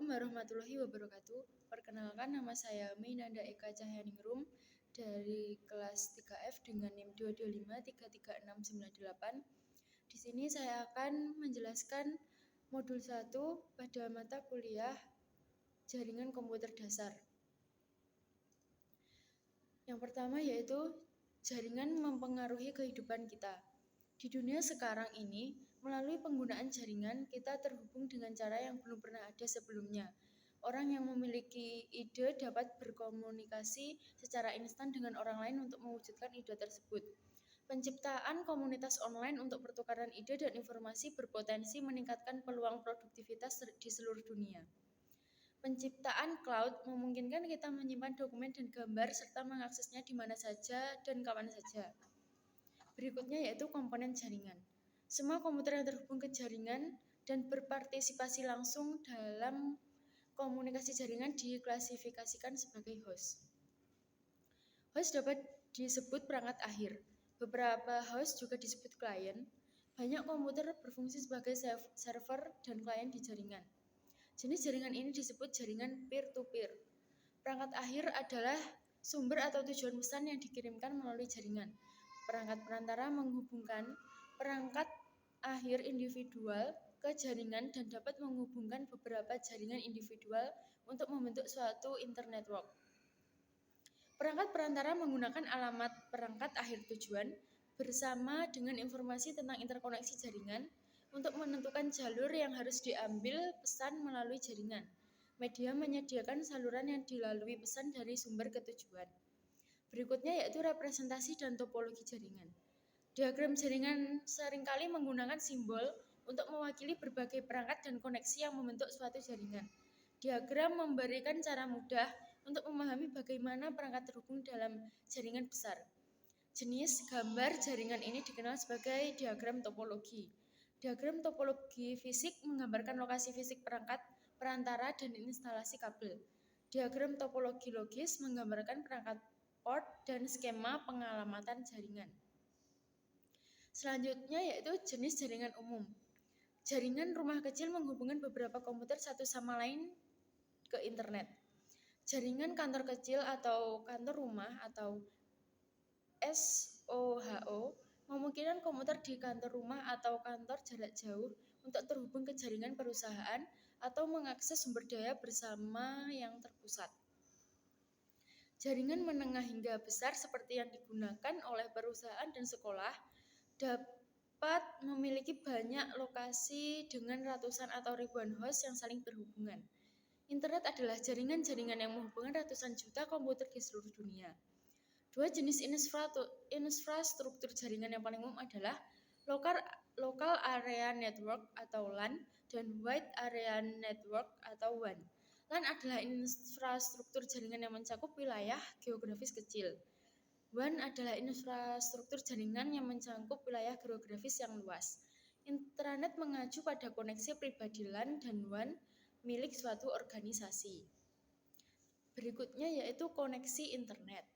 Assalamualaikum warahmatullahi wabarakatuh. Perkenalkan, nama saya Mainanda Eka Cahyaningrum dari kelas 3F dengan NIM 225333698. Di sini saya akan menjelaskan modul 1 pada mata kuliah Jaringan Komputer Dasar. Yang pertama yaitu jaringan mempengaruhi kehidupan kita. Di dunia sekarang ini, melalui penggunaan jaringan, kita terhubung dengan cara yang belum pernah ada sebelumnya. Orang yang memiliki ide dapat berkomunikasi secara instan dengan orang lain untuk mewujudkan ide tersebut. Penciptaan komunitas online untuk pertukaran ide dan informasi berpotensi meningkatkan peluang produktivitas di seluruh dunia. Penciptaan cloud memungkinkan kita menyimpan dokumen dan gambar serta mengaksesnya di mana saja dan kapan saja. Berikutnya yaitu komponen jaringan. Semua komputer yang terhubung ke jaringan dan berpartisipasi langsung dalam komunikasi jaringan diklasifikasikan sebagai host. Host dapat disebut perangkat akhir. Beberapa host juga disebut klien. Banyak komputer berfungsi sebagai server dan klien di jaringan. Jenis jaringan ini disebut jaringan peer-to-peer. Perangkat akhir adalah sumber atau tujuan pesan yang dikirimkan melalui jaringan. Perangkat perantara menghubungkan perangkat akhir individual ke jaringan dan dapat menghubungkan beberapa jaringan individual untuk membentuk suatu internetwork. Perangkat perantara menggunakan alamat perangkat akhir tujuan bersama dengan informasi tentang interkoneksi jaringan untuk menentukan jalur yang harus diambil pesan melalui jaringan. Media menyediakan saluran yang dilalui pesan dari sumber ke tujuan. Berikutnya yaitu representasi dan topologi jaringan. Diagram jaringan seringkali menggunakan simbol untuk mewakili berbagai perangkat dan koneksi yang membentuk suatu jaringan. Diagram memberikan cara mudah untuk memahami bagaimana perangkat terhubung dalam jaringan besar. Jenis gambar jaringan ini dikenal sebagai diagram topologi. Diagram topologi fisik menggambarkan lokasi fisik perangkat, perantara, dan instalasi kabel. Diagram topologi logis menggambarkan perangkat port dan skema pengalamatan jaringan. Selanjutnya yaitu jenis jaringan umum. Jaringan rumah kecil menghubungkan beberapa komputer satu sama lain ke internet. Jaringan kantor kecil atau kantor rumah atau SOHO memungkinkan komputer di kantor rumah atau kantor jarak jauh untuk terhubung ke jaringan perusahaan atau mengakses sumber daya bersama yang terpusat. Jaringan menengah hingga besar seperti yang digunakan oleh perusahaan dan sekolah dapat memiliki banyak lokasi dengan ratusan atau ribuan host yang saling berhubungan. Internet adalah jaringan-jaringan yang menghubungkan ratusan juta komputer di seluruh dunia. Dua jenis infrastruktur jaringan yang paling umum adalah Local Area Network atau LAN dan Wide Area Network atau WAN. LAN adalah infrastruktur jaringan yang mencakup wilayah geografis kecil. WAN adalah infrastruktur jaringan yang mencakup wilayah geografis yang luas. Intranet mengacu pada koneksi pribadi LAN dan WAN milik suatu organisasi. Berikutnya yaitu koneksi internet.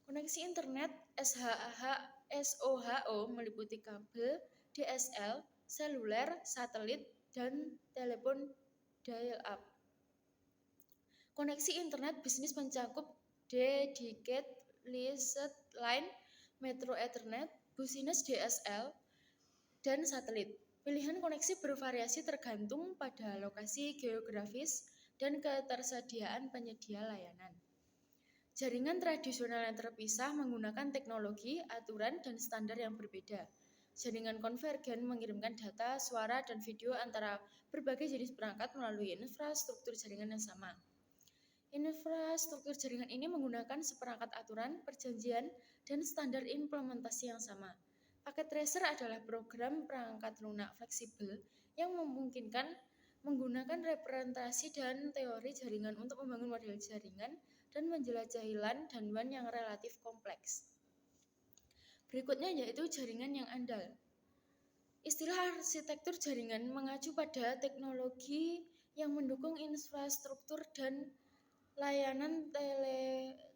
Koneksi internet SOHO meliputi kabel, DSL, seluler, satelit, dan telepon dial-up. Koneksi internet bisnis mencakup Dedicated Licensed Line, Metro Ethernet, Business DSL, dan satelit. Pilihan koneksi bervariasi tergantung pada lokasi geografis dan ketersediaan penyedia layanan. Jaringan tradisional yang terpisah menggunakan teknologi, aturan, dan standar yang berbeda. Jaringan konvergen mengirimkan data, suara, dan video antara berbagai jenis perangkat melalui infrastruktur jaringan yang sama. Infrastruktur jaringan ini menggunakan seperangkat aturan, perjanjian, dan standar implementasi yang sama. Paket tracer adalah program perangkat lunak fleksibel yang memungkinkan menggunakan representasi dan teori jaringan untuk membangun model jaringan dan menjelajahi LAN dan WAN yang relatif kompleks. Berikutnya yaitu jaringan yang andal. Istilah arsitektur jaringan mengacu pada teknologi yang mendukung infrastruktur dan layanan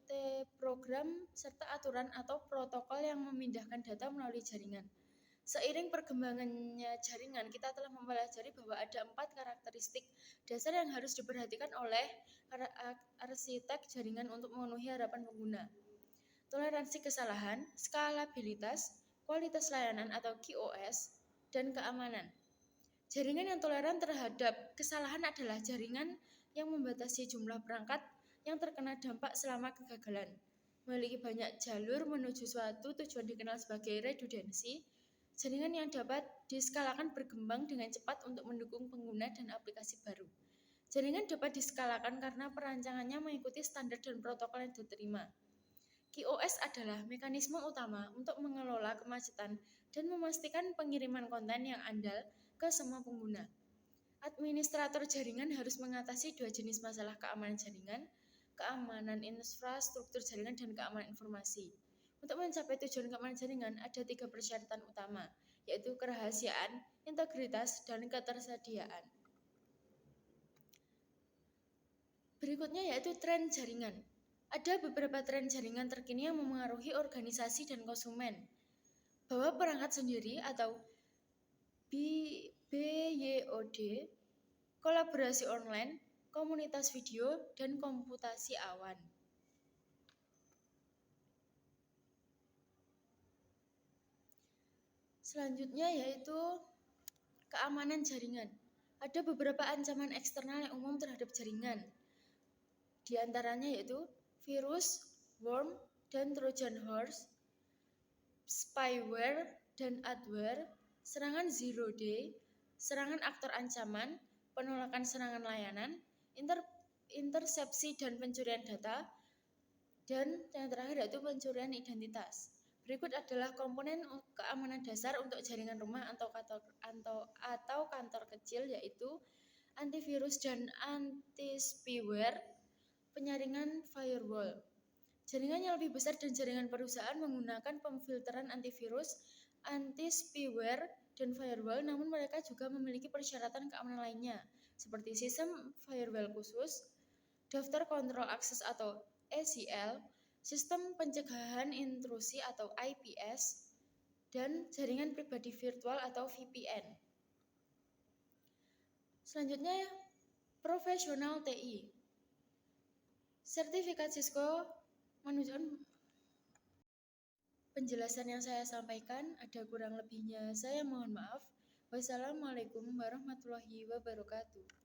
teleprogram serta aturan atau protokol yang memindahkan data melalui jaringan. Seiring perkembangannya jaringan, kita telah mempelajari bahwa ada 4 karakteristik dasar yang harus diperhatikan oleh arsitek jaringan untuk memenuhi harapan pengguna. Toleransi kesalahan, skalabilitas, kualitas layanan atau QoS, dan keamanan. Jaringan yang toleran terhadap kesalahan adalah jaringan yang membatasi jumlah perangkat yang terkena dampak selama kegagalan. Memiliki banyak jalur menuju suatu tujuan dikenal sebagai redundansi. Jaringan yang dapat diskalakan berkembang dengan cepat untuk mendukung pengguna dan aplikasi baru. Jaringan dapat diskalakan karena perancangannya mengikuti standar dan protokol yang diterima. QoS adalah mekanisme utama untuk mengelola kemacetan dan memastikan pengiriman konten yang andal ke semua pengguna. Administrator jaringan harus mengatasi 2 jenis masalah keamanan jaringan, keamanan infrastruktur jaringan, dan keamanan informasi. Untuk mencapai tujuan keamanan jaringan, ada 3 persyaratan utama, yaitu kerahasiaan, integritas, dan ketersediaan. Berikutnya yaitu tren jaringan. Ada beberapa tren jaringan terkini yang memengaruhi organisasi dan konsumen. Bahwa perangkat sendiri atau BYOD, kolaborasi online, komunitas video, dan komputasi awan. Selanjutnya yaitu keamanan jaringan. Ada beberapa ancaman eksternal yang umum terhadap jaringan. Di antaranya yaitu virus, worm, dan Trojan horse, spyware dan adware, serangan zero day, serangan aktor ancaman, penolakan serangan layanan, intersepsi dan pencurian data, dan yang terakhir yaitu pencurian identitas. Berikut adalah komponen keamanan dasar untuk jaringan rumah atau kantor kecil, yaitu antivirus dan anti-spyware, penyaringan firewall. Jaringan yang lebih besar dan jaringan perusahaan menggunakan pemfilteran antivirus, anti-spyware, dan firewall, namun mereka juga memiliki persyaratan keamanan lainnya, seperti sistem firewall khusus, daftar kontrol akses atau ACL, sistem pencegahan intrusi atau IPS, dan jaringan pribadi virtual atau VPN. Selanjutnya, profesional TI. Sertifikat Cisco menunjukkan penjelasan yang saya sampaikan. Ada kurang lebihnya saya mohon maaf. Wassalamualaikum warahmatullahi wabarakatuh.